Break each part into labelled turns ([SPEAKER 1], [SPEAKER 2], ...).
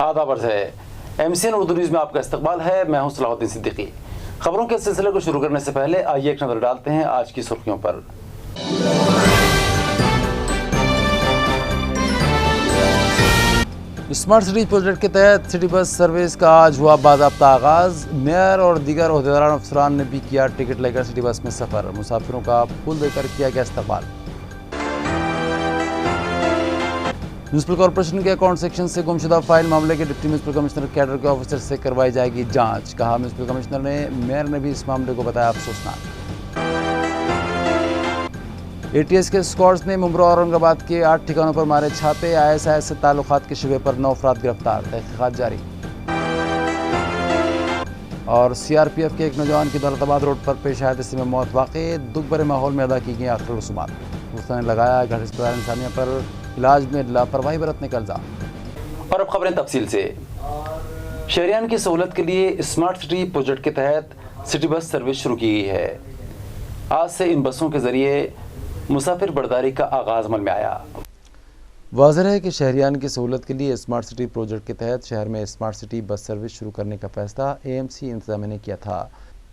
[SPEAKER 1] आदाब अर्ज़ है MCN उर्दू न्यूज़ में आपका इस्तकबाल है। मैं हूं सलाहुद्दीन सिद्दीकी। खबरों के सिलसिले को शुरू करने से पहले आइए एक नज़र डालते हैं आज की सुर्खियों पर। स्मार्ट सिटी प्रोजेक्ट के तहत सिटी बस सर्विस का आज हुआ बाज़ाब्ता आगाज़। मेयर और दीगर ओहदेदारान अफसरान ने भी किया टिकट लेकर सिटी बस में सफ़र। मुसाफिरों का फूल देकर किया गया इस्तकबाल। म्यूनिसिपल कॉर्पोरेशन के अकाउंट सेक्शन से गुमशुदा फाइल मामले के डिप्टी म्यूनिसिपल कमिश्नर कैडर के ऑफिसर से करवाई जाएगी जांच। कहा म्यूनिसिपल कमिश्नर ने मेयर ने भी इस मामले को बताया अफसोसनाक। ATS के स्क्वाड्स ने मुंब्रा और औरंगाबाद के 8 ठिकानों पर मारे छापे। ISIS से ताल्लुकात के शुबे पर 9 अफराद गिरफ्तार, तहकीकात जारी। और CRPF के एक नौजवान की दौलताबाद रोड पर पेश आए हादसे में मौत। वाक़ई दुख भरे माहौल में अदा की गई आखिरी रसूमात। ने लगाया घर अस्पताल इंसानिया पर इलाज में लापरवाही बरतने का इल्जाम। और अब खबरें तफसील से। शहरियान की सहूलत के लिए स्मार्ट सिटी प्रोजेक्ट के तहत सिटी बस सर्विस शुरू की गई है। आज से इन बसों के जरिए मुसाफिर बर्दारी का आगाज अमल में आया। वाज़ेह है कि शहरियान की सहूलत के लिए स्मार्ट सिटी प्रोजेक्ट के तहत शहर में स्मार्ट सिटी बस सर्विस शुरू करने का फैसला AMC इंतजामिया ने किया था,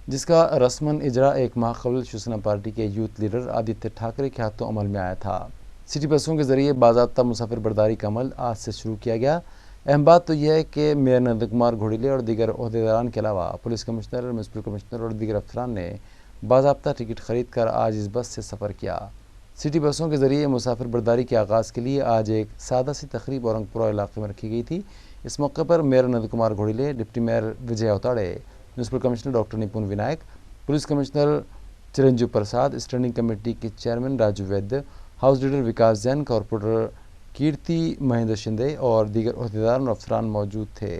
[SPEAKER 1] जिसका रस्मन इजरा एक माह कबल शिवसेना पार्टी के यूथ लीडर आदित्य ठाकरे के हाथों अमल में आया था। सिटी बसों के जरिए बाज़ाब्ता मुसाफिर बर्दारी का अमल आज से शुरू किया गया। अहम बात तो यह है कि मेयर नंद कुमार घोड़िले और दीगर ओहदेदारान के अलावा पुलिस कमिश्नर, म्यूनिसिपल कमिश्नर और दीगर अफसरान ने बाज़ाब्ता टिकट खरीद कर आज इस बस से सफ़र किया। सिटी बसों के जरिए मुसाफिर बर्दारी के आगाज़ के लिए आज एक सादा सी तकरीब औरंगपुरा इलाके में रखी गई थी। इस मौके पर mayor Nand Kumar Ghodile, deputy mayor विजय अवताड़े, municipal commissioner doctor Nipun Vinayak, police commissioner Chiranjeev Prasad, standing committee के चेयरमैन राजू वैद्य, house leader Vikas Jain, corporator कीर्ति महेंद्र शिंदे और दीगर ओहदेदार और अफसरान मौजूद थे।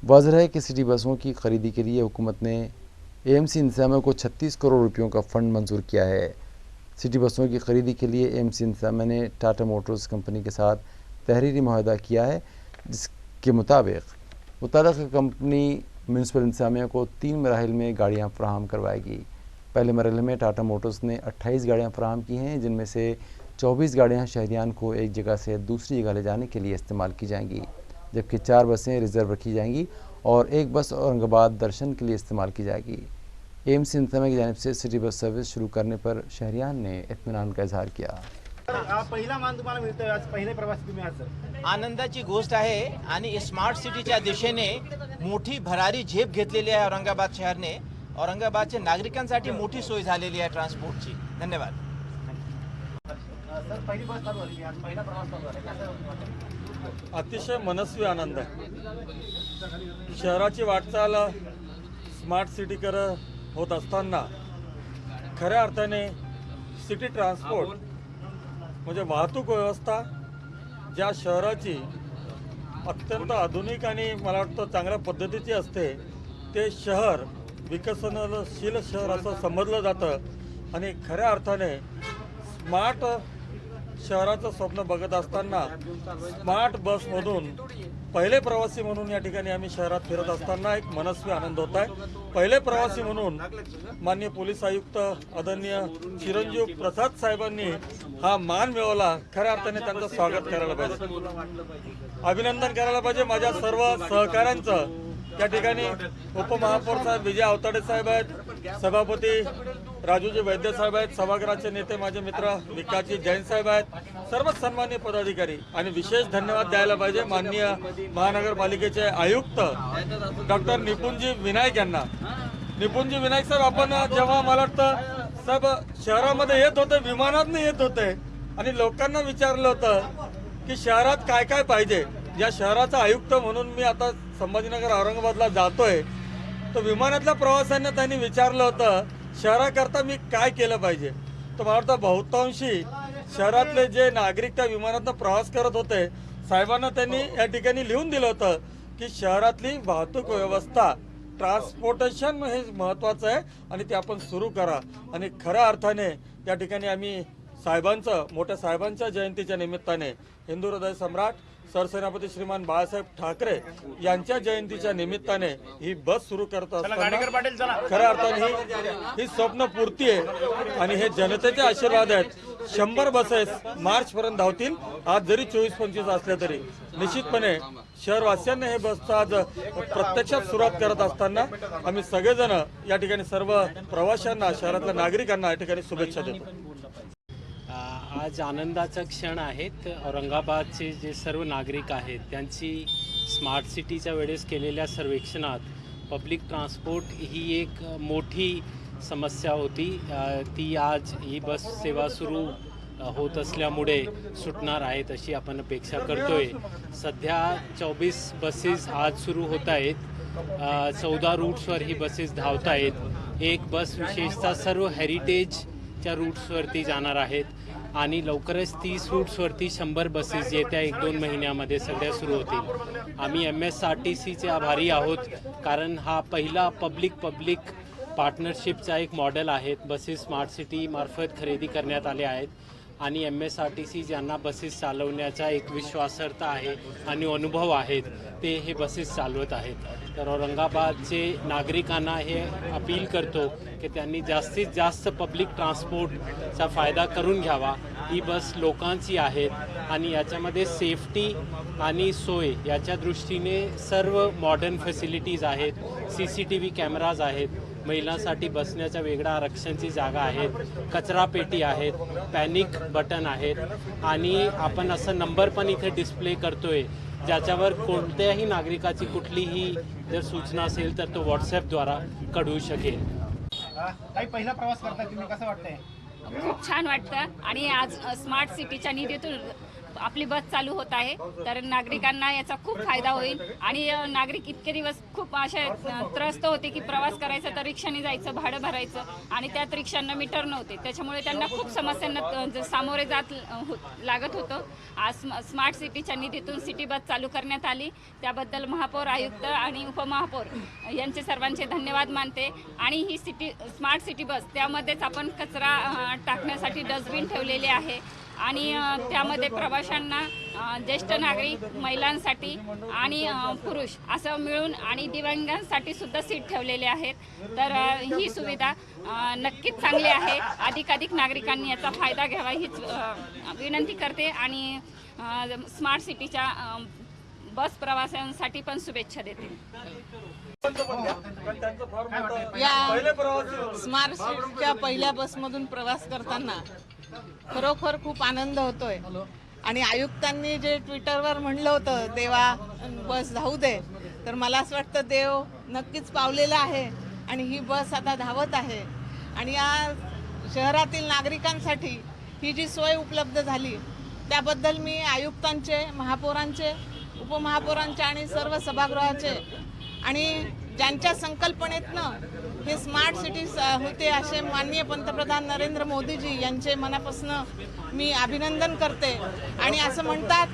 [SPEAKER 1] वाज़ेह है कि सिटी बसों की खरीदी के लिए हुकूमत ने AMC इंतजामिया को 36 करोड़ रुपयों का फ़ंड मंजूर किया है। सिटी बसों की खरीदी के लिए AMC इंतजामिया ने टाटा मोटर्स कंपनी के साथ तहरीरी मुआहदा किया है, जिसके मुताबिक मुताल्लिक़ कंपनी म्यूनिसिपल इंतजामिया को 3 मराहिल में गाड़ियाँ फराहम करवाएगी। पहले मरहले में टाटा मोटर्स ने 28 गाड़ियाँ फराहम की हैं, जिनमें से 24 गाड़ियाँ शहरियान को एक जगह से दूसरी जगह ले जाने के लिए इस्तेमाल की जाएंगी, जबकि 4 बसें रिज़र्व रखी जाएंगी और एक बस औरंगाबाद दर्शन के लिए इस्तेमाल की जाएगी। AMC इंतजामिया की जानिब से सिटी बस सर्विस शुरू करने पर शहरियान ने इत्मीनान का इजहार किया।
[SPEAKER 2] पहिला मान तुम्हाला मिळतोय आज, पहिले प्रवासी तुम्ही आज सर।
[SPEAKER 3] आनंदाची गोष्ट आहे आणि स्मार्ट सिटीच्या दिशेने मोठी भरारी झेप घेतलेली आहे औरंगाबाद शहरने। औरंगाबादच्या नागरिकांसाठी मोठी सोय झालेली आहे ट्रान्सपोर्टची। धन्यवाद
[SPEAKER 2] सर। पहिली बस चालू झाली, आज पहिला प्रवास चालू झाला, कसं वाटतं?
[SPEAKER 4] अतिशय मनस्वी आनंद आहे। शहराची वाटचाल स्मार्ट सिटीकडे होत असताना खऱ्या अर्थाने सिटी ट्रान्सपोर्ट म्हणजे वाहतूक व्यवस्था ज्या शहराची अत्यंत आधुनिक आणि मला वाटतं चांगल्या पद्धतीची असते, ते शहर विकसनशील शहर असं समजलं जातं आणि खऱ्या अर्थाने स्मार्ट शहराचं स्वप्न बघत असताना स्मार्ट बसमधून पहिले प्रवासी म्हणून या ठिकाणी आम्ही शहरात फिरत असताना एक मनस्वी आनंद होत आहे। पहिले प्रवासी म्हणून माननीय पोलीस आयुक्त आदरणीय चिरंजीव प्रसाद साहेबांनी हा मान मिळवला। खऱ्या अर्थाने त्यांचं स्वागत करायला पाहिजे, अभिनंदन करायला पाहिजे माझ्या सर्व सहकाऱ्यांचं। या ठिकाणी उपमहापौर साहेब विजय अवताडे साहेब आहेत, सभापती राजूजी वैद्य साहेब आहेत, सभागृहाचे नेते माझे मित्र विकासजी जैन साहेब आहेत, सर्व सन्माननीय पदाधिकारी। आणि विशेष धन्यवाद द्यायला पाहिजे माननीय महानगरपालिकेचे आयुक्त डॉक्टर निपुणजी विनायक यांना। निपुणजी विनायक साहेब, आपण जेव्हा मला वाटतं साहेब शहरामध्ये येत होते, विमानातून येत होते आणि लोकांना विचारलं होतं की शहरात काय काय पाहिजे। या शहराचा आयुक्त म्हणून मी आता संभाजीनगर औरंगाबादला जातोय, तर विमानातल्या प्रवाशांना त्यांनी विचारलं होतं शहराकरता मी काय केलं पाहिजे। तर मला वाटतं बहुतांशी शहरातले जे नागरिक त्या विमानातून प्रवास करत होते, साहेबांना त्यांनी या ठिकाणी लिहून दिलं होतं की शहरातली वाहतूक व्यवस्था ट्रान्सपोर्टेशन हे महत्त्वाचं आहे आणि ते आपण सुरू करा। आणि खऱ्या अर्थाने या ठिकाणी आम्ही साहेबांचं, मोठ्या साहेबांच्या जयंतीच्या निमित्ताने हिंदू हृदय सम्राट सरसेनापती श्रीमान बाळासाहेब ठाकरे यांच्या जयंतीच्या निमित्ताने ही बस सुरू करत असताना खऱ्या अर्थाने ही स्वप्न पूर्ती आहे आणि हे जनतेचे आशीर्वाद आहेत। 100 बसेस मार्चपर्यंत धावतील. आज जरी 24-25 असल्या तरी निश्चितपणे शहरवासियांना हे बसचं आज प्रत्यक्षात सुरुवात करत असताना आम्ही सगळेजण या ठिकाणी सर्व प्रवाशांना, शहरातल्या नागरिकांना या ठिकाणी शुभेच्छा देतो.
[SPEAKER 5] आज आनंदाचा क्षण आहेत. औरंगाबादचे जे सर्व नागरिक आहेत त्यांची स्मार्ट सिटीच्या वेळेस केलेल्या सर्वेक्षणात पब्लिक ट्रान्सपोर्ट ही एक मोठी समस्या होती. ती आज ही बस सेवा सुरू होत असल्यामुळे सुटणार आहेत अशी आपण अपेक्षा करतोय. सध्या 24 बसेस आज सुरू होत आहेत. 14 रूट्सवर ही बसेस धावत आहेत. एक बस विशेषतः सर्व हेरिटेजच्या रूट्सवरती जाणार आहेत आणि लवकरच 30 रूट्सवरती 100 बसेस येत्या 1-2 महिन्यामध्ये सगळ्या सुरू होतील. आम्ही MSRTCचे आभारी आहोत, कारण हा पहिला पब्लिक पार्टनरशिपचा एक मॉडेल आहे. बसेस स्मार्ट सिटी मार्फत खरेदी करण्यात आले आहेत आणि MSRTC ज्यांना बसेस चालवण्याचा एक विश्वासार्हता आहे आणि अनुभव आहेत ते हे बसेस चालवत आहेत. तर औरंगाबादचे नागरिकांना हे अपील करतो की त्यांनी जास्तीत जास्त पब्लिक ट्रान्सपोर्टचा फायदा करून घ्यावा. ही बस लोकांची आहेत आणि याच्यामध्ये सेफ्टी आणि सोय याच्या दृष्टीने सर्व मॉडर्न फॅसिलिटीज आहेत. CCTV कॅमेराज आहेत, महिलांसाठी बसण्याच्या वेगळ्या आरक्षणाची जागा आहेत, कचरा पेटी आहेत, पॅनिक बटन आहेत आणि आपण असं नंबर पण इथे डिस्प्ले करतोय ज्याच्यावर कोणत्याही नागरिकाची कुठलीही जर सूचना असेल तर तो WhatsAppद्वारा कळवू शकेल.
[SPEAKER 2] काही पहिला प्रवास करताय तुम्ही, कसं वाटतंय?
[SPEAKER 6] खूप छान वाटतं आणि आज स्मार्ट सिटीच्या निधीतून आपली बस चालू होत आहे, तर नागरिकांना याचा खूप फायदा होईल. आणि नागरिक इतके दिवस खूप असे त्रस्त होते की प्रवास करायचा तर रिक्षाने जायचं, भाडं भरायचं आणि त्यात रिक्षांना मीटर नव्हते, त्याच्यामुळे त्यांना खूप समस्यांना सामोरे लागत होतं. आज स्मार्ट सिटीच्या निधीतून सिटी बस चालू करण्यात आली, त्याबद्दल महापौर, आयुक्त आणि उपमहापौर यांचे सर्वांचे धन्यवाद मानते. आणि ही स्मार्ट सिटी बस त्यामध्येच आपण कचरा टाकण्यासाठी डस्टबिन ठेवलेले आहे आणि त्यामध्ये प्रवाशांना, ज्येष्ठ नागरिक, महिलांसाठी आणि पुरुष असं मिळून आणि दिव्यांगांसाठी सुद्धा सीट ठेवलेले आहेत. तर ही सुविधा नक्कीच चांगली आहे. अधिकाधिक नागरिकांनी याचा फायदा घ्यावा हीच विनंती करते आणि स्मार्ट सिटीच्या बस प्रवाशांसाठी पण शुभेच्छा देते.
[SPEAKER 7] या स्मार्ट सिटीच्या पहिल्या बसमधून प्रवास करताना खरोखर खूप आनंद होतोय. आणि आयुक्तांनी जे ट्विटरवर म्हणलं होतं देवा बस धावू दे, तर मला असं वाटतं देव नक्कीच पावलेला आहे आणि ही बस आता धावत आहे. आणि या शहरातील नागरिकांसाठी ही जी सोय उपलब्ध झाली त्याबद्दल मी आयुक्तांचे, महापौरांचे, उपमहापौरांचे आणि सर्व सभागृहाचे आणि ज्यांच्या संकल्पनेतनं हे स्मार्ट सिटी होते असे माननीय पंतप्रधान नरेंद्र मोदीजी यांचे मनापासून मी अभिनंदन करते. आणि असं म्हणतात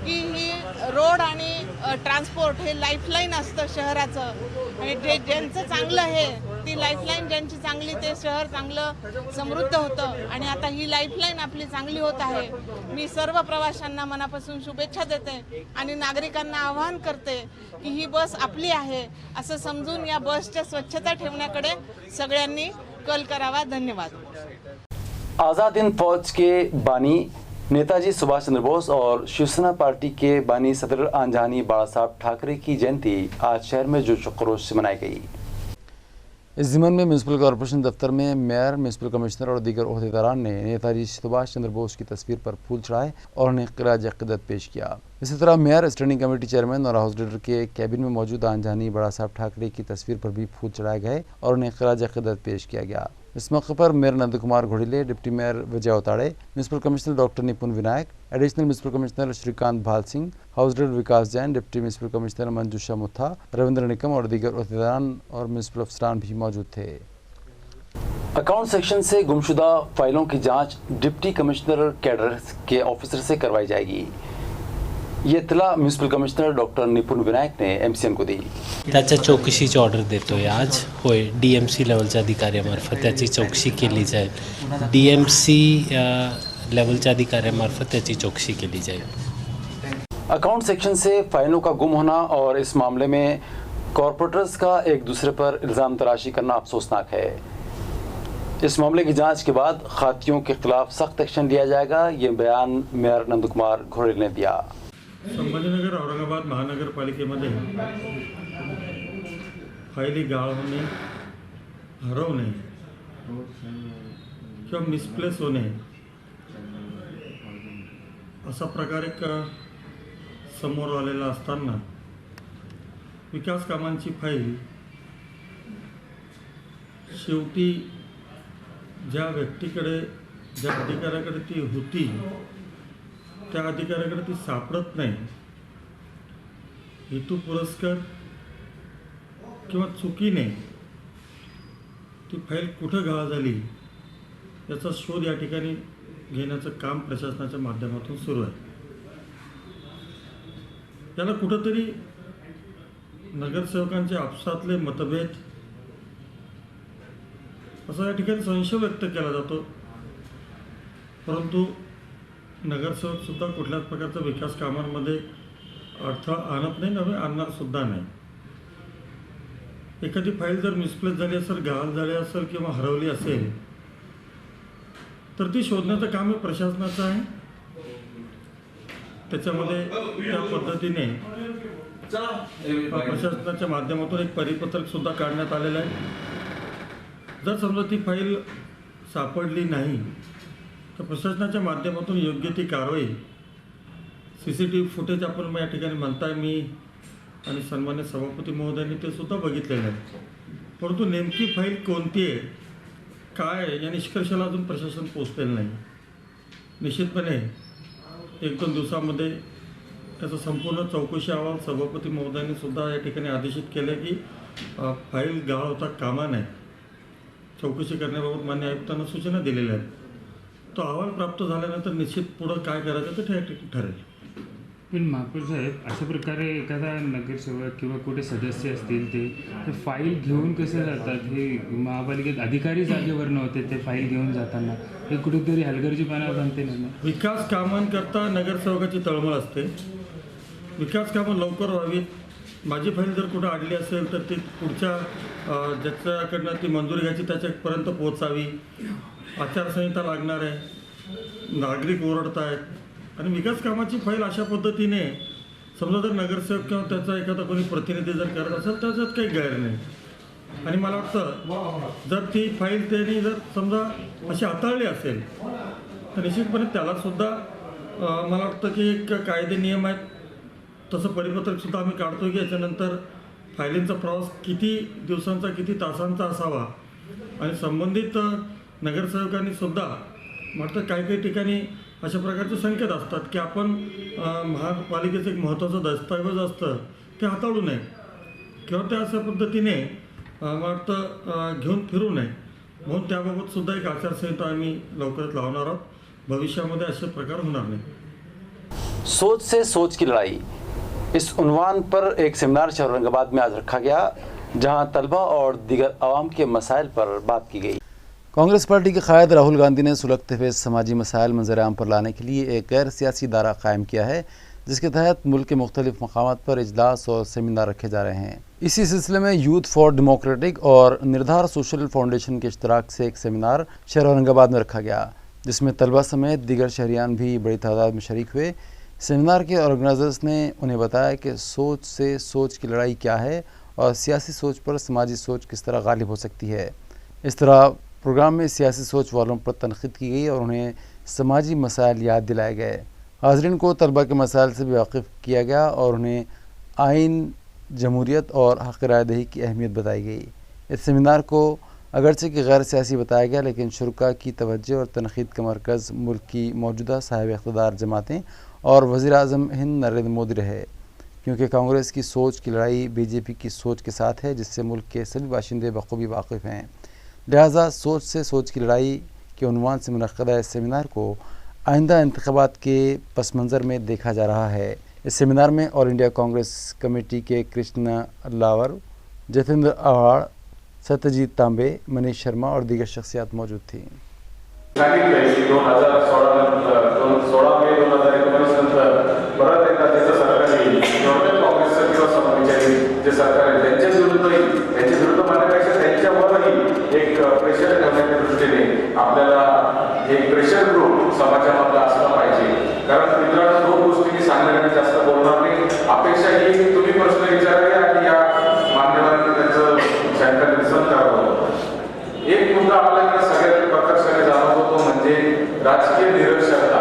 [SPEAKER 7] की ही रोड आणि ट्रान्सपोर्ट हे लाईफलाईन असतं शहराचं आणि ज्यांचं चांगलं आहे ती लाईफलाईन ज्यांची चांगली ते शहर चांगलं समृद्ध होतं. आणि आता ही लाईफलाईन आपली चांगली होत आहे. मी सर्व प्रवाशांना मनापासून शुभेच्छा देते आणि नागरिकांना आवाहन करते की ही बस आपली आहे असं समजून या बसच्या स्वच्छता ठेवण्याकडे सगळ्यांनी कल करावा. धन्यवाद.
[SPEAKER 1] आज़ाद हिंद फौज के बानी नेताजी सुभाष चंद्र बोस और शिवसेना पार्टी के बानी सदर आंजहानी बाला साहब ठाकरे की जयंती आज शहर में जोश व खरोश से मनाई गई। इस ज़िमन में म्यूनसिपल कॉरपोरेशन दफ्तर में मेयर, म्यूनसिपल कमिश्नर और दीगर ओहदेदारान ने नेताजी सुभाष चंद्र बोस की तस्वीर पर फूल चढ़ाए और उन्हें ख़िराज अक़ीदत पेश किया। इसी तरह मेयर, स्टैंडिंग कमेटी चेयरमैन और हाउस लीडर के कैबिन में मौजूद आंजहानी बड़ा साहब ठाकरे की तस्वीर पर भी फूल चढ़ाए गए और उन्हें ख़िराज अक़ीदत पेश किया गया। इस मौके पर mayor Nand Kumar Ghodile, deputy mayor Vijay Utade, municipal commissioner doctor Nipun Vinayak, additional municipal commissioner Shrikant Bhal Singh, house leader Vikas Jain, deputy municipal commissioner Manjusha Mutha, Ravindra Nikam और दीगर ओहदेदारान और म्यूनसिपल अफसरान भी मौजूद थे। अकाउंट सेक्शन से गुमशुदा फाइलों की जांच डिप्टी कमिश्नर कैडर के ऑफिसर से करवाई जाएगी। ये इत्तला municipal commissioner doctor Nipun Vinayak ने MCM को दी।
[SPEAKER 5] त्याच्या चौकशीची ऑर्डर देतोय आज. होय, DMC लेवलच्या अधिकाऱ्यामार्फत त्याची चौकशी केली जाईल. DMC लेवलच्या अधिकाऱ्यामार्फत त्याची चौकशी केली जाईल.
[SPEAKER 1] अकाउंट सेक्शन से फाइलों का गुम होना और इस मामले में कॉरपोरेटर्स का एक दूसरे पर इल्ज़ाम तराशी करना अफसोसनाक है। इस मामले की जांच के बाद खातियों के खिलाफ सख्त एक्शन लिया जाएगा, ये बयान मेयर नंदकुमार घोडेल ने दिया।
[SPEAKER 4] संभाजीनगर औरंगाबाद महानगरपालिकेमध्ये फायली गाळ होणे, हरवणे किंवा मिसप्लेस होणे असा प्रकार एक समोर आलेला असताना विकास कामांची फाईल शेवटी ज्या व्यक्तीकडे, ज्या अधिकाऱ्याकडे ती होती त्या अधिकाऱ्याकडे ती सापडत नाही, हेतू पुरस्कर किंवा चुकीने ती फाईल कुठं गहाळ झाली याचा शोध या ठिकाणी घेण्याचं काम प्रशासनाच्या माध्यमातून सुरू आहे. त्याला कुठंतरी नगरसेवकांचे आपसातले मतभेद असा या ठिकाणी संशय व्यक्त केला जातो, परंतु नगरसेवक सुद्धा कुठल्याच प्रकारच्या विकास कामांमध्ये अडथळा आणत नाही, नव्हे आणणार सुद्धा नाही. एखादी फाईल जर मिसप्लेस झाली असेल, गहाळ झाली असेल किंवा हरवली असेल तर ती शोधण्याचं काम हे प्रशासनाचं आहे. त्याच्यामध्ये त्या पद्धतीने प्रशासनाच्या माध्यमातून एक परिपत्रक सुद्धा काढण्यात आलेलं आहे. जर समजा ती फाईल सापडली नाही तर प्रशासनाच्या माध्यमातून योग्य ती कारवाई, CCTV फुटेज आपण या ठिकाणी म्हणताय, मी आणि सन्मान्य सभापती महोदयांनी ते सुद्धा बघितलेलं आहे. परंतु नेमकी फाईल कोणती आहे, काय आहे, या निष्कर्षाला अजून प्रशासन पोचलेलं नाही. निश्चितपणे 1-2 दिवसामध्ये त्याचा संपूर्ण चौकशी अहवाल सभापती महोदयांनी सुद्धा या ठिकाणी आदेशित केले की फाईल गहाळ होता कामा नये, चौकशी करण्याबाबत मान्य आयुक्तांना सूचना दिलेल्या आहेत. तो अहवाल प्राप्त झाल्यानंतर निश्चित पुढं काय करायचं ते ठरेल.
[SPEAKER 8] पण महापौर साहेब, अशा प्रकारे एखादा नगरसेवक किंवा कुठे सदस्य असतील ते फाईल घेऊन कसे जातात? हे महापालिकेत अधिकारी जागेवर नव्हते, ते फाईल घेऊन जाताना हे कुठेतरी हलगर्जीपणा बनते ना.
[SPEAKER 4] विकास कामांकरता नगरसेवकाची तळमळ असते, विकास कामं लवकर व्हावीत. माझी फाईल जर कुठं अडली असेल तर ती पुढच्या ज्याच्याकडनं ती मंजुरी घ्यायची त्याच्यापर्यंत पोहोचावी. आचारसंहिता लागणार आहे, नागरिक ओरडत आहेत आणि विकास कामाची फाईल अशा पद्धतीने समजा जर नगरसेवक किंवा त्याचा एखादा कोणी प्रतिनिधी जर करत असेल त्याच्यात काही गैर नाही. आणि मला वाटतं जर ती फाईल त्यांनी जर समजा अशी हाताळली असेल तर निश्चितपणे त्यालासुद्धा मला वाटतं की एक कायदे नियम आहेत, तसं परिपत्रकसुद्धा आम्ही काढतो की याच्यानंतर फायलींचा प्रवास किती दिवसांचा, किती तासांचा असावा. आणि संबंधित नगरसेवकांनी सुद्धा म्हटलं काही ठिकाणी अशा प्रकारचे संकेत असतात की आपण महापालिकेचं एक महत्त्वाचं दस्तऐवज असतं ते हाताळू नये किंवा त्या अशा पद्धतीने मला वाटतं घेऊन फिरू नये. म्हणून त्याबाबत सुद्धा एक आचारसंहिता आम्ही लवकरच लावणार आहोत. भविष्यामध्ये असे प्रकार होणार नाही.
[SPEAKER 1] सोच से सोच की लड़ाई, इस उन्वान पर एक सेमिनार औरंगाबाद में आज रखा गया, जहां तलबा और दीगर आवाम के मसाइल पर बात की गई। कांग्रेस पार्टी के कायद राहुल गांधी ने सुलगते हुए समाजी मसाइल मंजर-ए-आम पर लाने के लिए एक गैर सियासी इदारा कायम किया है, जिसके तहत मुल्क के मुख्तलिफ मकामात पर इजलास और सेमिनार रखे जा रहे हैं। इसी सिलसिले में यूथ फॉर डेमोक्रेटिक और निर्धार सोशल फाउंडेशन के इश्तराक से एक सेमिनार शहर औरंगाबाद में रखा गया, जिसमें तलबा समेत दीगर शहरियान भी बड़ी तादाद में शरीक हुए। सेमिनार के ऑर्गेनाइजर्स ने उन्हें बताया कि सोच से सोच की लड़ाई क्या है और सियासी सोच पर समाजी सोच किस तरह गालिब हो सकती है। इस तरह प्रोग्राम में सियासी सोच वालों पर तनकीद की गई और उन्हें समाजी मसाइल याद दिलाए गए। हाज़रीन को तलबा के मसाइल से भी वाकिफ़ किया गया और उन्हें आइन, जमहूरियत और हक़ रायदही की अहमियत बताई गई। इस सेमिनार को अगरचे कि गैर सियासी बताया गया, लेकिन शुरा की तवज्जो और तनकीद का मरकज़ मुल्क की मौजूदा साहिब इक़्तिदार जमातें और वज़ीर-ए-आज़म हिंद नरेंद्र मोदी रहे, क्योंकि कांग्रेस की सोच की लड़ाई बीजेपी की सोच के साथ है, जिससे मुल्क के सभी बाशिंदे बखूबी वाकिफ़ हैं। लिहाजा सोच से सोच की लड़ाई के उन्वान से मुनक़्क़दा इस सेमिनार को आइंदा इंतख़ाबात के पस मंज़र में देखा जा रहा है। इस सेमिनार में ऑल इंडिया कांग्रेस कमेटी के कृष्ण लावर, जतेंद्र आवाड़, सत्यजीत तांबे, मनीष शर्मा और दीगर शख्सियात मौजूद थी।
[SPEAKER 9] 2016 मे 2019 नंतर परत एकदा त्याचं सरकार येईल, काँग्रेसचं किंवा समाजवादी जे सरकार आहे त्यांच्या विरुद्ध म्हणण्यापेक्षा त्यांच्यावरही एक प्रेशर ठेवण्याच्या दृष्टीने समाजामधलं असलं पाहिजे. कारण मित्रांनो, दोन गोष्टी मी सांगण्याने जास्त बोलणार नाही. अपेक्षा ही तुम्ही प्रश्न विचारावे आणि या मान्यवरांनी त्याचं सेंट्रलायझेशन करावं. एक मुद्दा आपल्याकडे सगळ्यात प्रकर्षाने जाणवतो तो म्हणजे राजकीय निरक्षरता.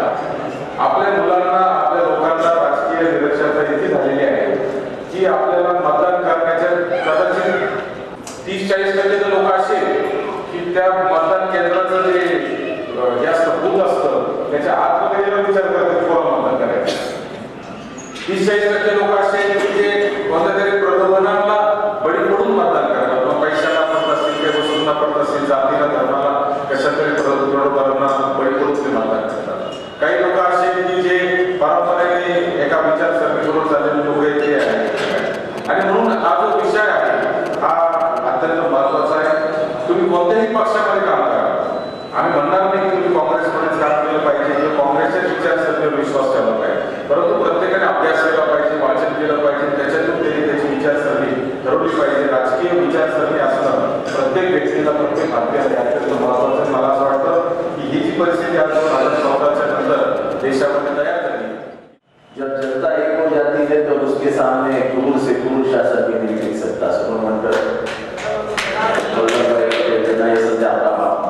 [SPEAKER 9] आपल्या मुलांना, आपल्या लोकांना राजकीय निरक्षरता इतकी झालेली आहे की आपल्याला मतदान करण्याच्या कदाचित 30-40% लोक असे की त्या मतदान केंद्राचं जे जास्त बूथ असतं त्याच्या आतमध्ये गेला विचार करतात कोणाला मतदान करायचं. 30-40% लोक असे की जे कोणत्या तरी प्रलोभनाला बळी पडून मतदान करतात. मग पैशाला पडत असतील, काही वस्तूंना पडत असतील, जातीला, धर्माला, कशा तरी प्रलोभनाला बळी पडून ते मतदान करतात. काही लोक असे की जे परंपरेने एका विचारसरणीबरोबर चाललेले लोक ते आहेत. आणि म्हणून हा जो विषय आहे हा अत्यंत महत्वाचा आहे. तुम्ही कोणत्याही पक्षामध्ये काम करा. आम्ही म्हणणार नाही की तुम्ही काँग्रेसमध्येच काम केलं पाहिजे किंवा काँग्रेसच्या विचारसरणीवर विश्वास ठेवला पाहिजे, परंतु प्रत्येकाने अभ्यास केला पाहिजे, वाचन केलं पाहिजे, त्याच्यातून त्यांनी त्याची विचारसरणी ठरवली पाहिजे. राजकीय विचारसरणी असणं प्रत्येक व्यक्तीला, प्रत्येक भारतीयाला अत्यंत महत्वाचं. मला असं वाटतं की ही जी परिस्थिती आज 2014च्या नंतर देशामध्ये तयार झाली.
[SPEAKER 10] जब जनता एक हो जाती है तो उसके सामने क्रूर से क्रूर शासन भी नहीं टिक सकता. सुमन मंडल ये समझा आपका बाप.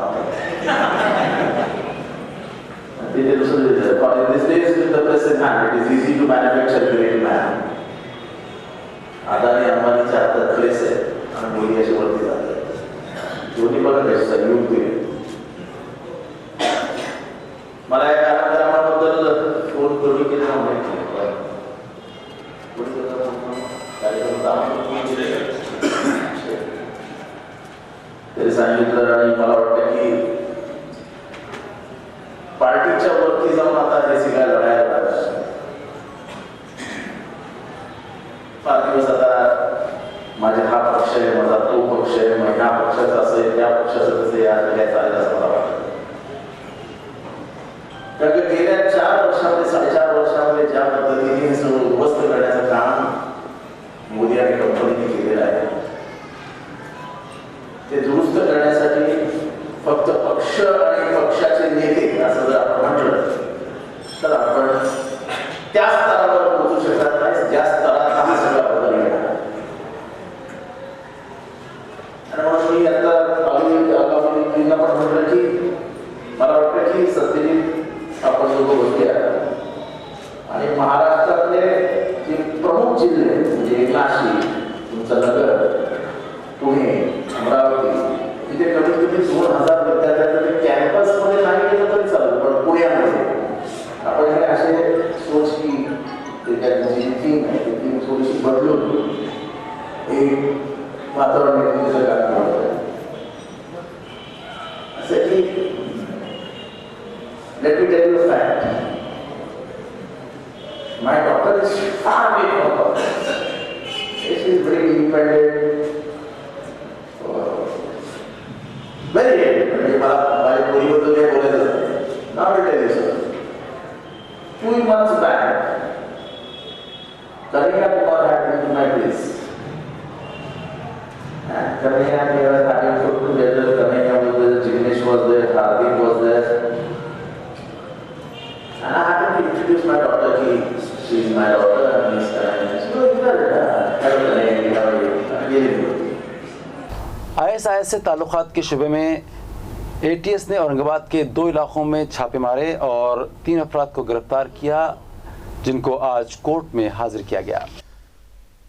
[SPEAKER 10] In these days with the press in hand, it is easy to manufacture a great man. Adani अंबानीच्या हातात प्रेस आहे आणि मोदी अशी वरती जातात. दोन्ही बघा कसे युग केले. मला या कार्यक्रमाबद्दल फोन करून केला माहिती तरी सांगितलं. आणि मला वाटतं की पार्टीच्या वरती जाऊन आता हे सगळ्या लढाया लढायला फार दिवस आता माझे हा पक्ष आहे, माझा तो पक्ष आहे, मग ह्या पक्षाचं असं आहे, त्या पक्षाचं कसं या सगळ्या चालेल असं मला वाटतं. कारण की गेल्या 4 वर्षामध्ये 4.5 वर्षामध्ये ज्या पद्धतीने हे सगळं उद्ध्वस्त करण्याचं काम मोदी आणि कंपनीने केलेलं आहे ते दुरुस्त करण्यासाठी फक्त पक्ष आणि पक्षाचे नेते असं जर आपण म्हटलं तर आपण त्या स्तरावर पोहोचू शकत नाही ज्या स्तरात हा सगळा बदल येणार. आणि म्हणून मी आता आगामी पिढीला पण म्हटलं की मला वाटतं की सत्तेत आपण लोक बसले आणि महाराष्ट्रातले जे प्रमुख जिल्हे म्हणजे नाशिक, तुमचं नगर, पुणे, अमरावती, तिथे कमीत कमी 2000 विद्यार्थ्यांचं कॅम्पसमध्ये नाही गेलं तरी चालेल, पण पुण्यामध्ये आपण हे असे सोच की त्याची थीम आहे ती थीम थोडीशी बदलून एक वातावरण निर्मितीचं काम करत आहे. असं की let me tell you fact, my daughter is far away from college. She is very independent, very good. म्हणजे मला माझ्या मुलीबद्दल काही बोलायचं नाही. Now tell you sir, 2 months back Kareena Kumar had been to my place and Kareena and I were having food together. Kareena was there, Jignesh was there, Hardik was there, and I happened to introduce my daughter. She is my daughter and Miss Kareena. She goes, hello Kareena, how are you? Really good.
[SPEAKER 1] ISIS से ताल्लुकात के शुबे में ATS ने औरंगाबाद के 2 इलाकों में छापे मारे और 3 अफराद को गिरफ्तार किया, जिनको आज कोर्ट में हाजिर किया गया।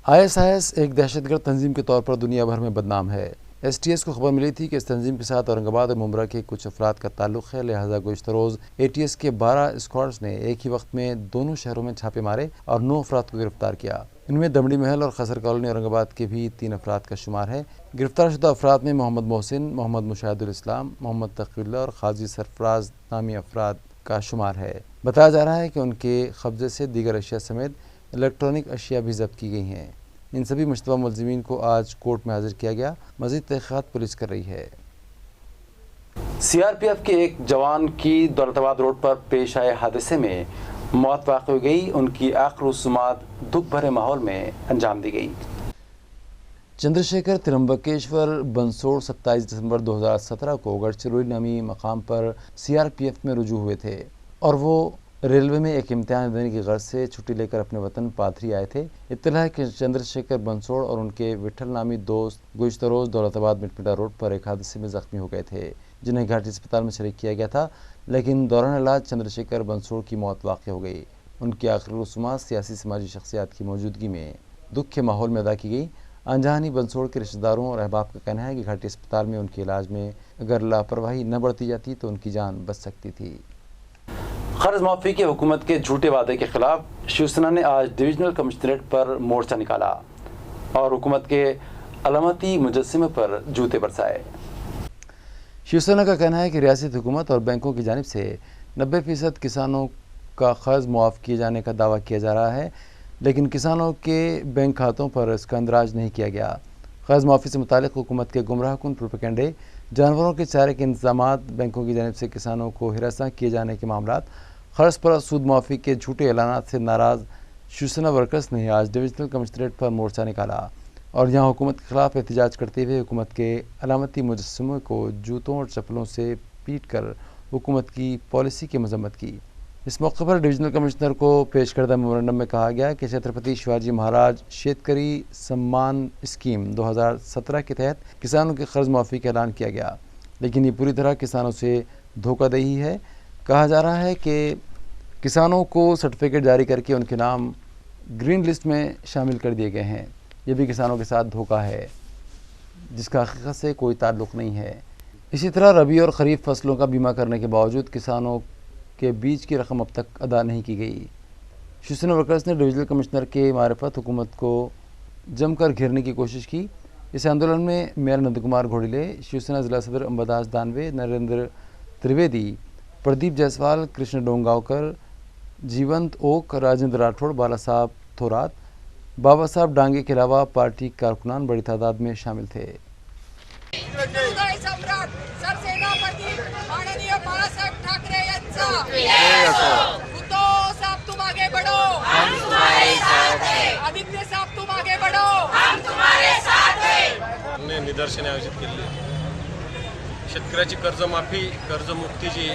[SPEAKER 1] ISIS एक दहशतगर्द तंजीम के तौर पर दुनिया भर में बदनाम है। STS को खबर मिली थी कि इस तंजीम के साथ औरंगाबाद और मुंब्रा के कुछ अफराद का ताल्लुक है, लिहाजा गुज़िश्ता रोज़ ATS के 12 स्क्वाड्स ने एक ही वक्त में दोनों शहरों में छापे मारे और 9 अफराद को गिरफ्तार किया। इनमें दमड़ी महल और खसर कॉलोनी औरंगाबाद के भी 3 अफराद का शुमार है। गिरफ्तार शुदा अफराद में मोहम्मद मोहसिन, मोहम्मद मुशाहिदुल इस्लाम, मोहम्मद तक़ीउल्लाह और खाजी सरफराज नामी अफराद का शुमार है। बताया जा रहा है कि उनके कब्जे से दीगर अशिया समेत इलेक्ट्रॉनिक अशिया भी जब्त की गई हैं। इन सभी मुश्तबा मुलज़िमीन को आज कोर्ट में हाजिर किया गया। मज़ीद तहक़ीक़ात पुलिस कर रही है। CRPF के एक जवान की दौलताबाद रोड पर पेश आए हादसे में मौत वाक़ हो गई। उनकी आखिरी रसूमात दुख भरे माहौल में अंजाम दी गई। चंद्रशेखर त्र्यंबकेश्वर बंसोड़ 27 दिसंबर 2017 को गढ़चिरौली नामी मकाम पर CRPF में रुजू हुए थे। और वो रेलवे में एक इम्तिहान देने की गर्ज से छुट्टी लेकर अपने वतन पाथरी आए थे। इत्तला है कि चंद्रशेखर बंसोड़ और उनके विठल नामी दोस्त गुज़िश्ता रोज़ दौलताबाद मिटमिटा रोड पर एक हादसे में ज़ख्मी हो गए थे, जिन्हें घाटी अस्पताल में शरीक किया गया था, लेकिन दौरान इलाज चंद्रशेखर बंसोड़ की मौत वाक़ हो गई। उनकी आखिरी रसूमात सियासी समाजी शख्सियात की मौजूदगी में दुख के माहौल में अदा की गई। अनजानी बंसोड़ के रिश्तेदारों और अहबाब का कहना है कि घाटी अस्पताल में उनके इलाज में अगर लापरवाही न बढ़ती जाती तो उनकी जान बच सकती थी। कर्ज माफी की हुकूमत के झूठे वादे के खिलाफ शिवसेना ने आज डिविजनल कमिश्नरेट पर मोर्चा निकाला और हुकूमत के अलामती मुजस्सिमे पर जूते बरसाए। शिवसेना का कहना है कि रियासती हुकूमत और बैंकों की जानिब से 90% किसानों का कर्ज मुआफ़ किए जाने का दावा किया जा रहा है, लेकिन किसानों के बैंक खातों पर इसका अंदराज नहीं किया गया। कर्ज माफ़ी से मुतालिक हुकूमत के गुमराहकुन प्रोपेगेंडे, जानवरों के चारे के इंतजामात, बैंकों की जानिब से किसानों को हिरासत किए जाने के मामलात, कर्ज पर सूद माफ़ी के झूठे ऐलानात से नाराज़ शिवसेना वर्कर्स ने आज डिविजनल कमिश्नरेट पर मोर्चा निकाला और यहाँ हुकूमत के खिलाफ एहतजाज करते हुए हुकूमत के अलामती मुजस्समों को जूतों और चप्पलों से पीट कर हुकूमत की पॉलिसी की मजम्मत की। इस मौके पर डिविजनल कमिश्नर को पेश करदा मेमोरेंडम में कहा गया कि छत्रपति शिवाजी महाराज शेतकरी सम्मान स्कीम 2017 के तहत किसानों के कर्ज माफ़ी का ऐलान किया गया, लेकिन ये पूरी तरह किसानों से धोखाधड़ी है। कहा जा रहा है कि किसानों को सर्टिफिकेट जारी करके उनके नाम ग्रीन लिस्ट में शामिल कर दिए गए हैं। ये भी किसानों के साथ धोखा है, जिसका हकीकत से कोई ताल्लुक़ नहीं है। इसी तरह रबी और ख़रीफ फसलों का बीमा करने के बावजूद किसानों के बीज की रकम अब तक अदा नहीं की गई। शिवसेना वर्कर्स ने डिविजनल कमिश्नर के मार्फत हुकूमत को जमकर घेरने की कोशिश की। इस आंदोलन में मेयर नंद कुमार घोड़िले, शिवसेना जिला सदर अंबादास दानवे, नरेंद्र त्रिवेदी, प्रदीप जायसवाल, कृष्ण डोंगावकर, जीवंत ओक, राजेंद्र राठौड़, बाला साहब थोरात, बाबा साहब डांगे के अलावा पार्टी कारकुनान बड़ी तादाद में शामिल थे।
[SPEAKER 11] हमने निदर्शने आयोजित केली। शेतकऱ्याची कर्जमाफी, कर्जमुक्ती जी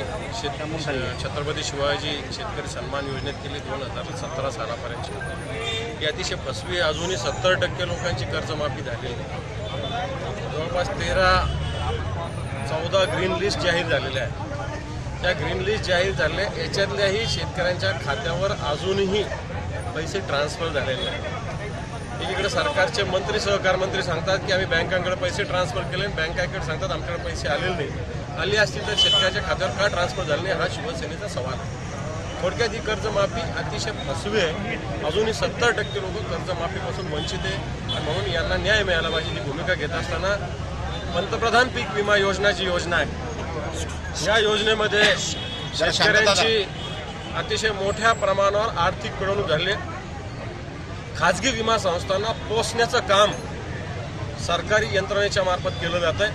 [SPEAKER 11] छत्रपती शिवाजी शेतकरी सन्मान योजनेत केली 2017 सालापर्यंत, ही अतिशय फसवी. अजूनही 70% लोकांची कर्जमाफी झालेली नाही. जवळपास 13-14 ग्रीन लिस्ट जाहीर झालेल्या आहेत. त्या ग्रीन लिस्ट जाहीर झालेल्या याच्यातल्याही शेतकऱ्यांच्या खात्यावर अजूनही पैसे ट्रान्सफर झालेले आहेत. एकीकडे सरकारचे मंत्री, सहकार मंत्री सांगतात की आम्ही बँकांकडे पैसे ट्रान्सफर केले, बँकांकडे सांगतात आमच्याकडे पैसे आलेले नाही. आले असतील तर शेतकऱ्याच्या खात्यावर का ट्रान्सफर झाले नाही, हा शिवसेनेचा सवाल आहे. थोडक्यात ही कर्जमाफी अतिशय फसवी आहे. अजूनही 70% लोक कर्जमाफीपासून वंचित आहे आणि म्हणून यांना न्याय मिळाला पाहिजे ही भूमिका घेत असताना पंतप्रधान पीक विमा योजना जी योजना आहे, या योजनेमध्ये शेतकऱ्यांची अतिशय मोठ्या प्रमाणावर आर्थिक पिळवणूक झाली आहे. खाजगी विमा संस्थांना पोसण्याचं काम सरकारी यंत्रणेच्या मार्फत केलं जात आहे.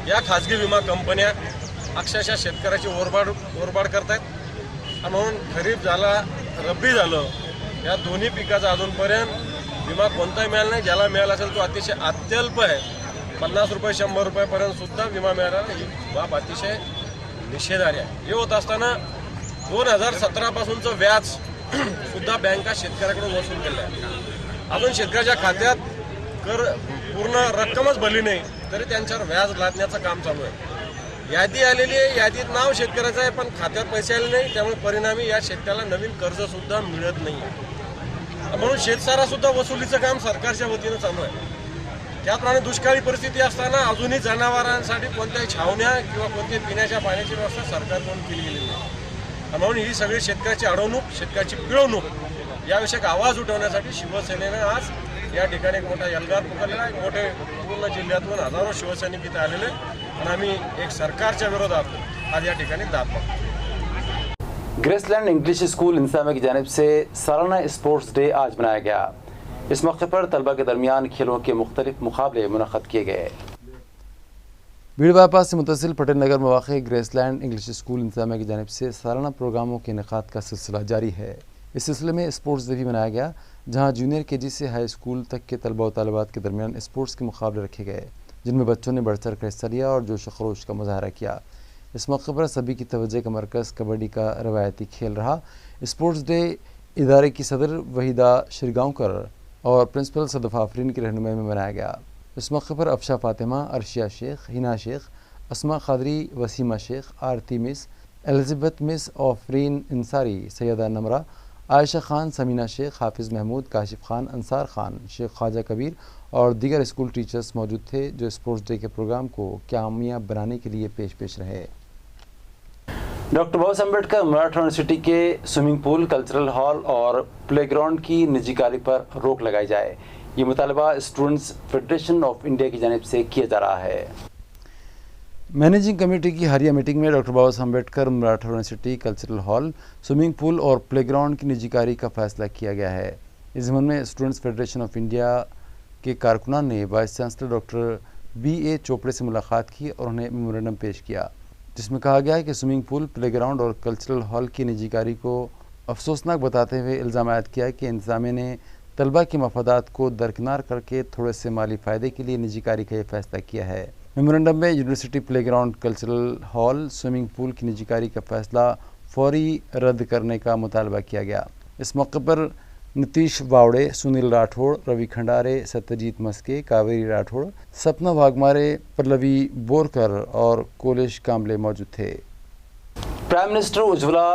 [SPEAKER 11] या खाजगी विमा कंपन्या अक्षरशः शेतकऱ्याची ओरबाड करतायत. म्हणून खरीप झाला, रब्बी झालं, या दोन्ही पिकाचा अजूनपर्यंत विमा कोणताही मिळाला नाही. ज्याला मिळाला असेल तो अतिशय अत्यल्प आहे. 50 रुपये 100 रुपयापर्यंत सुद्धा विमा मिळाला, ही बाब अतिशय निषेधार्ह आहे. हे होत असताना 2017 पासूनचं व्याज सुद्धा बँका शेतकऱ्याकडून वसूल केलं आहे. अजून शेतकऱ्याच्या खात्यात कर पूर्ण रक्कमच भरली नाही तरी त्यांच्यावर व्याज लादण्याचं काम चालू आहे. यादी आलेली आहे, यादीत नाव शेतकऱ्याचं आहे पण खात्यात पैसे आले नाही. त्यामुळे परिणामी या शेतकऱ्याला नवीन कर्ज सुद्धा मिळत नाही. म्हणून शेतसारा सुद्धा वसुलीचं काम सरकारच्या वतीनं चालू आहे. त्याप्रमाणे दुष्काळी परिस्थिती असताना अजूनही जनावरांसाठी कोणत्याही छावण्या किंवा कोणत्याही पिण्याच्या पाण्याची व्यवस्था सरकारकडून केली गेलेली नाही. म्हणून ही सगळी शेतकऱ्याची अडवणूक, शेतकऱ्याची पिळवणूक याविषयी आवाज उठवण्यासाठी शिवसेनेनं आज या ठिकाणी एक मोठा एल्गार पुकारलेला आहे. मोठे पूर्ण जिल्ह्यातून हजारो शिवसैनिक इथे आलेले आणि आम्ही एक सरकारच्या विरोधात आज या ठिकाणी दाद मागतो.
[SPEAKER 1] ग्रेसलैंड इंग्लिश स्कूल इंतजामिया की जानिब से सालाना स्पोर्ट्स डे आज मनाया गया। इस मौके पर तलबा के दरमियान खेलों के मुख्तलिफ मुकाबले मुनक़्क़द किए गए। भीड़ बाईपास से मुतसिल पटेल नगर में वाक़ ग्रेसलैंड इंग्लिश स्कूल इंतजामिया की जानिब से सालाना प्रोग्रामों के इनेकाद का सिलसिला जारी है। इस सिलसिले में स्पोर्ट्स डे भी मनाया गया, जहाँ जूनियर KG से हाई स्कूल तक के तलबा व तालिबात के दरमियान स्पोर्ट्स के मुकाबले रखे गए, जिनमें बच्चों ने बढ़ चढ़ कर हिस्सा लिया और जोश खरोश का मुजाहरा किया। इस मौके पर सभी की तवज्जो का मरकज़ कबड्डी का रवायती खेल रहा। स्पोर्ट्स डे इदारे की सदर वहीदा शिरगांवकर और प्रिंसिपल सदफ़ आफरीन की रहनुमाई में मनाया गया। इस मौके पर अफशा फातिमा, अर्शिया शेख, हिना शेख, अस्मा खादरी, वसीमा शेख, आरती miss, Elizabeth miss, Afreen इंसारी, Syeda Namra, Ayesha Khan, Samina Shaikh, हाफिज़ महमूद, काशिफ खान, अंसार खान, शेख ख्वाजा कबीर और दीगर स्कूल टीचर्स मौजूद थे, जो स्पोर्ट्स डे के प्रोग्राम को कामयाब बनाने के लिए पेश रहे। डॉक्टर बाबा साहब अम्बेडकर मराठा यूनिवर्सिटी के स्विमिंग पूल, कल्चरल हॉल और प्लेग्राउंड की निजीकारी पर रोक लगाई जाए, ये मुतालबा स्टूडेंट्स फेडरेशन ऑफ इंडिया की जानिब से किया जा रहा है। मैनेजिंग कमेटी की हालिया मीटिंग में doctor Baba Saheb Ambedkar Maratha university cultural hall, swimming pool और प्लेग्राउंड की निजीकारी का फैसला किया गया है। इस ज़मन में स्टूडेंट्स फेडरेशन ऑफ इंडिया के कारकुनान ने vice chancellor doctor BA Chopde से मुलाकात की और उन्हें मेमोरेंडम पेश किया, जिसमें कहा गया है कि स्विमिंग पूल, प्लेग्राउंड और कल्चरल हॉल की निजीकारी को अफसोसनाक बताते हुए इल्ज़ाम आयद किया कि इंतज़ामिया ने तलबा के मफादात को दरकिनार करके थोड़े से माली फ़ायदे के लिए निजीकारी का यह फैसला किया है। मेमोरेंडम में university playground, cultural hall, swimming pool की निजीकारी का फैसला फौरी रद्द करने का मुतालबा किया गया। इस मौके पर नीतीश वावड़े, सुनील राठौड़, रवि खंडारे, सत्यजीत मस्के, कावेरी राठौड़, सपना वाघमारे, पल्लवी बोरकर और कोलेश कामले मौजूद थे। Prime minister Ujjwala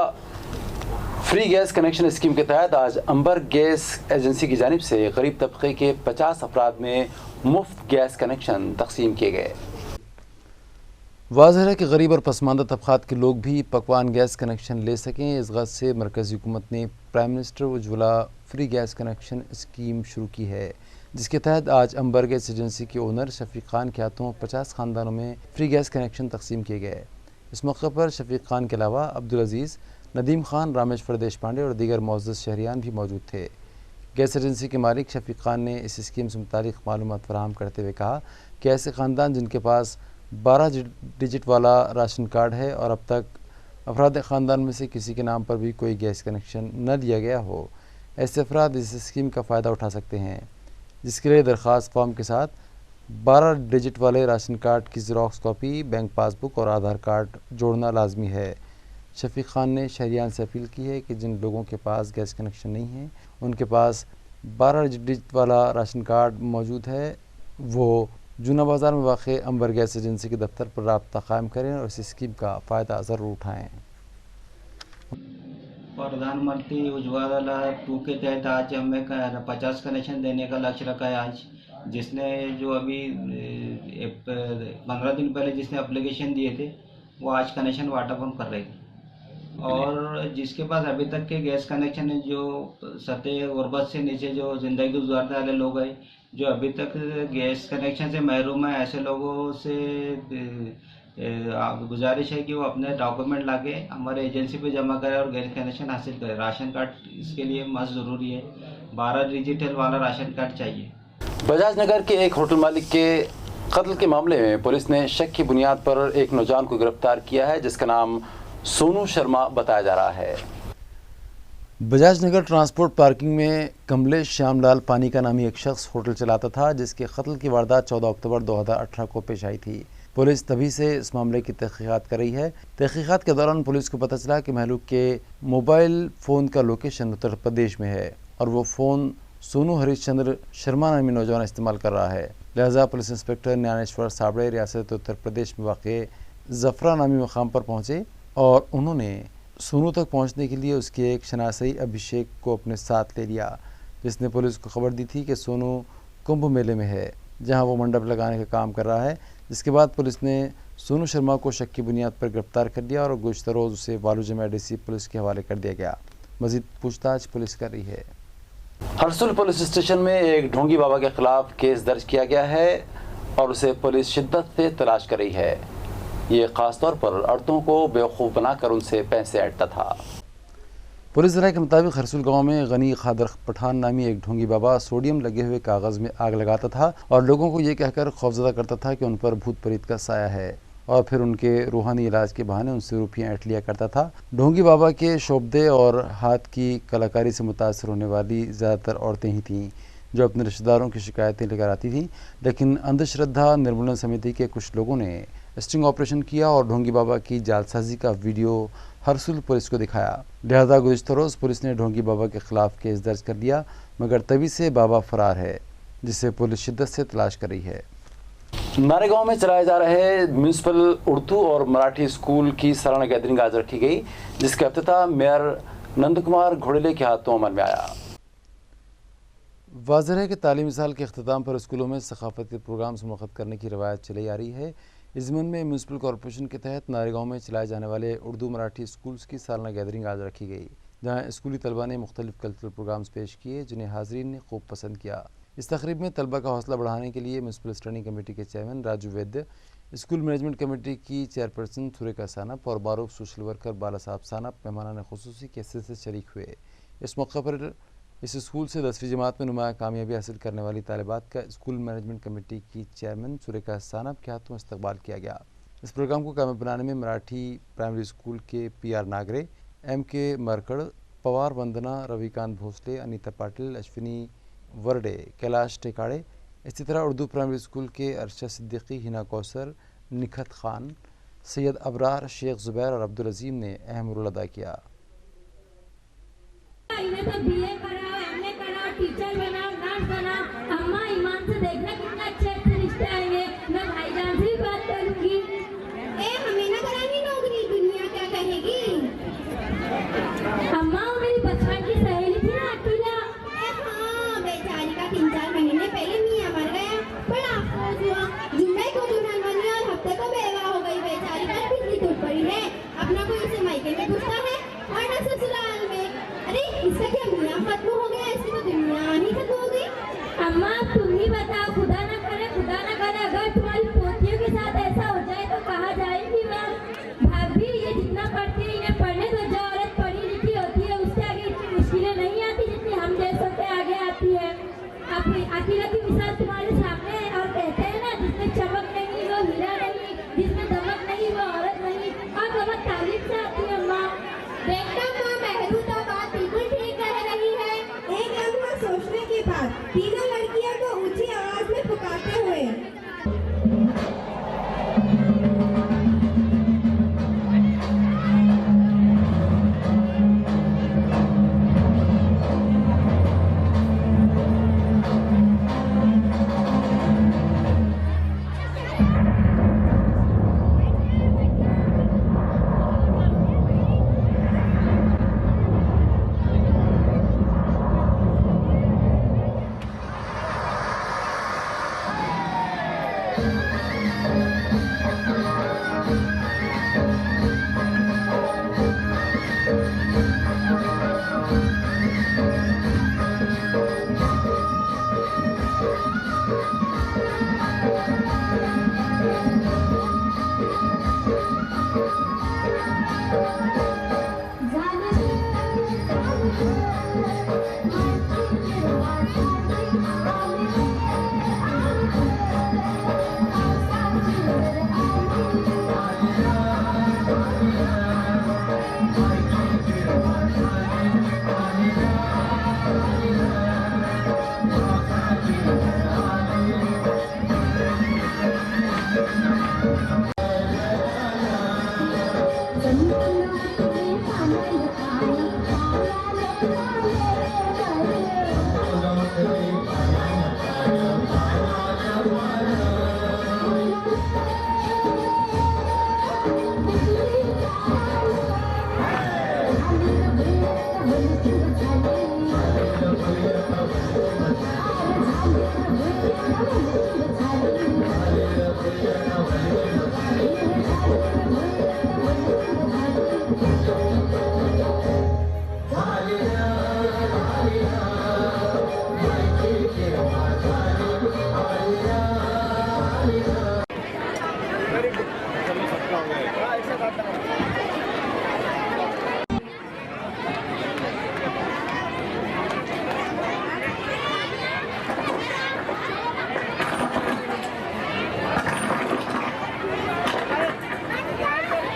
[SPEAKER 1] free gas connection scheme के तहत आज अंबर गैस एजेंसी की जानिब से गरीब तबके के 50 अफराद में मुफ्त गैस कनेक्शन तकसीम किए गए। वाज़ेह है कि गरीब और पसमानदा तबक़ात के लोग भी पकवान गैस कनेक्शन ले सकें। इस गरज से मरकज़ी हुकूमत ने prime minister Ujjwala free gas connection scheme शुरू की है, जिसके तहत आज अंबर गैस एजेंसी के ओनर शफीक खान के हाथों 50 ख़ानदानों में फ्री गैस कनेक्शन तकसीम किए गए। इस मौके पर शफीक खान के अलावा अब्दुल अजीज़, नदीम खान, रामेश्वर देशपांडे और दीगर मुअज़्ज़ज़ शहरियान भी मौजूद थे। गैस एजेंसी के मालिक शफीक खान ने इस स्कीम से मुतालिक मालूमात फराहम करते हुए कहा कि ऐसे ख़ानदान जिनके पास 12 डिजिट वाला राशन कार्ड है और अब तक अफराद ख़ानदान में से किसी के नाम पर भी कोई गैस कनेक्शन न दिया गया हो, ऐसे अफराद इस स्कीम का फ़ायदा उठा सकते हैं, जिसके लिए दरख्वास्त फॉर्म के साथ 12 डिजिट वाले राशन कार्ड की ज़ेरॉक्स कॉपी, बैंक पासबुक और आधार कार्ड जोड़ना लाजमी है। शफीक खान ने शहरियान से अपील की है कि जिन लोगों के पास गैस कनेक्शन नहीं है, उनके पास 12 डिजिट वाला राशन कार्ड मौजूद है, वो जूना बाज़ार में वाक़ अंबर गैस एजेंसी के दफ्तर पर राब्ता कायम करें और इस स्कीम का फ़ायदा ज़रूर उठाएँ।
[SPEAKER 12] प्रधानमंत्री उज्ज्वला 2 के तहत आज हमें 50 कनेक्शन देने का लक्ष्य रखा है आज, जिसने जो अभी 15 दिन पहले जिसने एप्लीकेशन दिए थे वो आज कनेक्शन वाटअप कर रहे थे, और जिसके पास अभी तक के गैस कनेक्शन है, जो सतह गुर्बत से नीचे जो ज़िंदगी गुजारने वाले लोग हैं, जो अभी तक गैस कनेक्शन से महरूम है, ऐसे लोगों से गुजारिश है कि वो अपने डॉक्यूमेंट लाके हमारे एजेंसी पे जमा करें और गैस कनेक्शन हासिल करें। राशन कार्ड इसके लिए मस्त ज़रूरी है, 12 डिजिटल वाला राशन कार्ड चाहिए।
[SPEAKER 1] बजाज नगर के एक होटल मालिक के कत्ल के मामले में पुलिस ने शक की बुनियाद पर एक नौजवान को गिरफ्तार किया है, जिसका नाम सोनू शर्मा बताया जा रहा है। बजाज नगर ट्रांसपोर्ट पार्किंग में कमलेश श्यामलाल पानी का नामी एक शख्स होटल चलाता था, जिसके कत्ल की वारदात 14 अक्टूबर 2018 को पेश आई थी। पुलिस तभी से इस मामले की तहकीकात कर रही है। तहकीकात के दौरान पुलिस को पता चला कि महलूक के मोबाइल फ़ोन का लोकेशन उत्तर प्रदेश में है और वो फ़ोन सोनू हरीशचंद्र शर्मा नामी नौजवान इस्तेमाल कर रहा है। लिहाजा पुलिस इंस्पेक्टर ज्ञानेश्वर साबड़े रियासत उत्तर प्रदेश में वाक़ जफरा नामी मकाम पर पहुँचे और उन्होंने सोनू तक पहुंचने के लिए उसके एक शनासई अभिषेक को अपने साथ ले लिया, जिसने पुलिस को खबर दी थी कि सोनू कुंभ मेले में है, जहां वो मंडप लगाने का काम कर रहा है। जिसके बाद पुलिस ने सोनू शर्मा को शक की बुनियाद पर गिरफ्तार कर लिया और गुज़श्ता रोज़ उसे वालुजमा डीसी पुलिस के हवाले कर दिया गया। मज़ीद पूछताछ पुलिस कर रही है। हरसुल पुलिस स्टेशन में एक ढोंगी बाबा के खिलाफ केस दर्ज किया गया है और उसे पुलिस शिद्दत से तलाश कर रही है। ये ख़ास तौर पर औरतों को बेवकूफ़ बनाकर उनसे पैसे ऐंठता था। पुलिस ज़राए के मुताबिक हरसुल गांव में गनी खादर पठान नामी एक ढोंगी बाबा सोडियम लगे हुए कागज़ में आग लगाता था और लोगों को ये कहकर खौफजदा करता था कि उन पर भूत प्रेत का साया है, और फिर उनके रूहानी इलाज के बहाने उनसे रुपये ऐंठ लिया करता था। ढोंगी बाबा के शोबदे और हाथ की कलाकारी से मुतासर होने वाली ज़्यादातर औरतें ही थीं जो अपने रिश्तेदारों की शिकायतें लेकर आती थीं, लेकिन अंधश्रद्धा निर्मूलन समिति के कुछ लोगों ने स्टिंग ऑपरेशन किया और ढोंगी बाबा की जालसाजी का वीडियो हरसुल पुलिस को दिखाया। लिहाजा गुज़िश्ता रोज़ पुलिस ने ढोंगी बाबा के खिलाफ केस दर्ज कर दिया, मगर तभी से बाबा फरार है, जिसे पुलिस शिद्दत से तलाश कर रही है। नारेगांव में चलाए जा रहे म्यूनसिपल उर्दू और मराठी स्कूल की सालाना गैदरिंग आज रखी गई, जिसका इफ्तिताह मेयर नंद कुमार घोड़ेले के हाथों अमल में आया। वाज़ेह है कि तालीमी साल के अख्ताम पर स्कूलों में सकाफती प्रोग्राम्स मुनक़्क़िद करने की रवायत चली आ रही है। इस ज़मीन में म्यूनसिपल कॉरपोरेशन के तहत नारेगांव में चलाए जाने वाले उर्दू मराठी स्कूल्स की सालाना गैदरिंग आज रखी गई, जहां स्कूली तलबा ने मुख्तलिफ कल्चरल प्रोग्राम्स पेश किए, जिन्हें हाज़रीन ने खूब पसंद किया। इस तकरीब में तलबा का हौसला बढ़ाने के लिए म्यूनसिपल स्टैंडिंग कमेटी के चेयरमैन राजू वैद्य, स्कूल मैनेजमेंट कमेटी की चेयरपर्सन सुरेखा सानप और बारूफ सोशल वर्कर बाला साहब सानप मेहमानान खुसूसी के हैसियत से शरीक हुए। इस मौके पर इस स्कूल से 10वीं जमात में नुमाया कामयाबी हासिल करने वाली तालिबात का स्कूल मैनेजमेंट कमेटी की चेयरमैन सुरेखा सानप के हाथों इस्तकबाल किया गया। इस प्रोग्राम को कामयाब बनाने में मराठी प्राइमरी स्कूल के PR नागरे, MK मरकड़, पवार वंदना, रविकांत भोसले, अनीता पाटिल, अश्विनी वरडे, कैलाश टेकाड़े, इसी तरह उर्दू प्राइमरी स्कूल के अरशद सिद्दीकी, हिना कौसर, निखत खान, सैयद अबरार, शेख जुबैर और अब्दुल अजीम ने अहम रोल अदा किया।
[SPEAKER 13] टीचर बना, नर्स बना, अम्मा ईमान से देखना कितना अच्छे रिश्ते आएंगे। मैं भाईजान से भी बात करूंगी। हमें ना करानी नौकरी, दुनिया क्या कहेगी। अम्मा वो मेरी बचपन की सहेली थी ना अकेला। हाँ, बेचारी का 3-4 महीने पहले मियां मर गया, बड़ा अफसोस हुआ। जुम्मे को दुल्हन बनी और हफ्ते को बेवा हो गई। बेचारी पर बिजली टूट पड़ी है। अपना कोई उसे मायके में पूछता है और न ससुराल में। अरे इसका क्या मियां खत्म हो गया, इसकी तो दुनिया ही खत्म हो गई। अम्मा तुम ही बताओ, खुदा ना करे अगर तुम्हारी पोतियों के साथ ऐसा हो जाए तो कहाँ जाएंगी मैं। भाभी ये जितना पढ़ती है इन्हें पढ़ने दो। जो औरत पढ़ी लिखी होती है उससे आगे इतनी मुश्किलें नहीं आती जितनी हम जैसों के आगे आती है। अकीला की मिसाल तुम्हारे सामने है और कहते हैं ना, जिसमें चमक नहीं वो हीरा नहीं, जिसमें दमक नहीं वो औरत नहीं। और दमक तारीफ से आती है। अम्मा देखना माँ, महरू तो बात बिल्कुल ठीक कह रही है। एक लम्हा सोचने के बाद तीनों लड़कियों को ऊंची आवाज में पुकारते हुए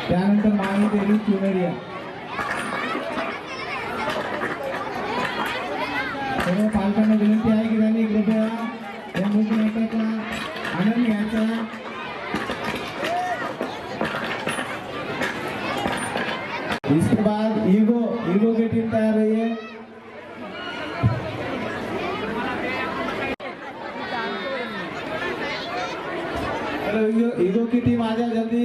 [SPEAKER 14] त्यानंतर माई देवी चुनरिया चलो ईगो की टीम आ जाओ जल्दी।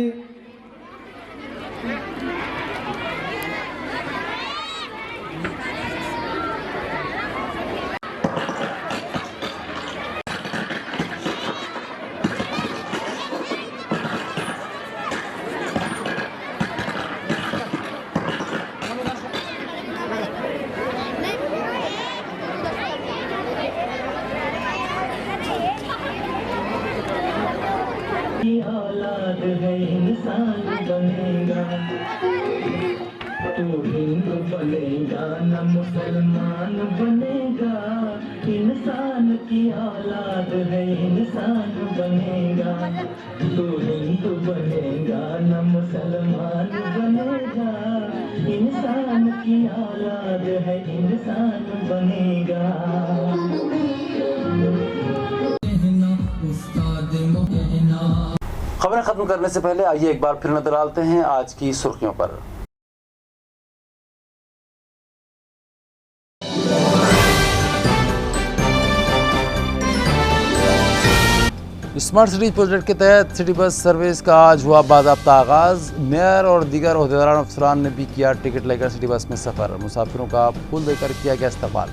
[SPEAKER 15] औलाद है इंसान बनेगा, तू हिंदू बनेगा न मुसलमान बनेगा। इंसान की औलाद है इंसान बनेगा, तू हिंदू बनेगा न मुसलमान बनेगा। इंसान की औलाद है इंसान बनेगा।
[SPEAKER 1] खबरें खत्म करने से पहले आइए एक बार फिर नजर डालते हैं आज की सुर्खियों पर। स्मार्ट सिटी प्रोजेक्ट के तहत सिटी बस सर्विस का आज हुआ बाज़ाब्ता आगाज। मेयर और दीगर ओहदेदारान अफसरान ने भी किया टिकट लेकर सिटी बस में सफर। मुसाफिरों का फूल देकर किया गया इस्तकबाल।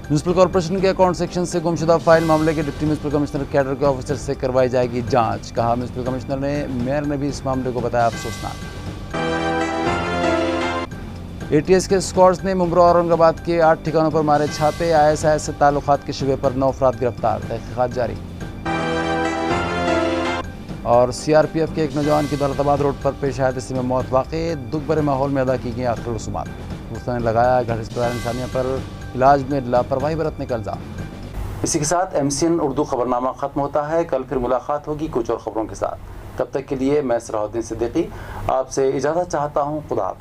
[SPEAKER 1] म्यूनिसिपल कॉर्पोरेशन के अकाउंट सेक्शन से गुमशुदा फाइल मामले के डिप्टी म्यूनिसिपल कमिश्नर कैडर के ऑफिसर से करवाई जाएगी जांच। कहा म्यूनिसिपल कमिश्नर ने, मेयर ने भी इस मामले को बताया अफसोसनाक। एटीएस के स्क्वाड्स ने मुंब्रा और औरंगाबाद के 8 ठिकानों पर मारे छापे। ISIS से ताल्लुकात के शुबे पर 9 अफराद गिरफ्तार, तहकीकात जारी। और CRPF के एक नौजवान की दौलताबाद रोड पर पेश आए हादसे में मौत वाक़े। दुख भरे माहौल में अदा की गई आखिरी रसूमात। पुलिस ने लगाया घर रिश्तेदार इंसानिया पर इलाज में लापरवाही बरतने का इल्ज़ाम। इसी के साथ MCN उर्दू खबरनामा ख़त्म होता है। कल फिर मुलाकात होगी कुछ और खबरों के साथ। तब तक के लिए मैं सलाहुद्दीन सिद्दीकी आपसे इजाज़त चाहता हूँ। खुदा हाफ़िज़।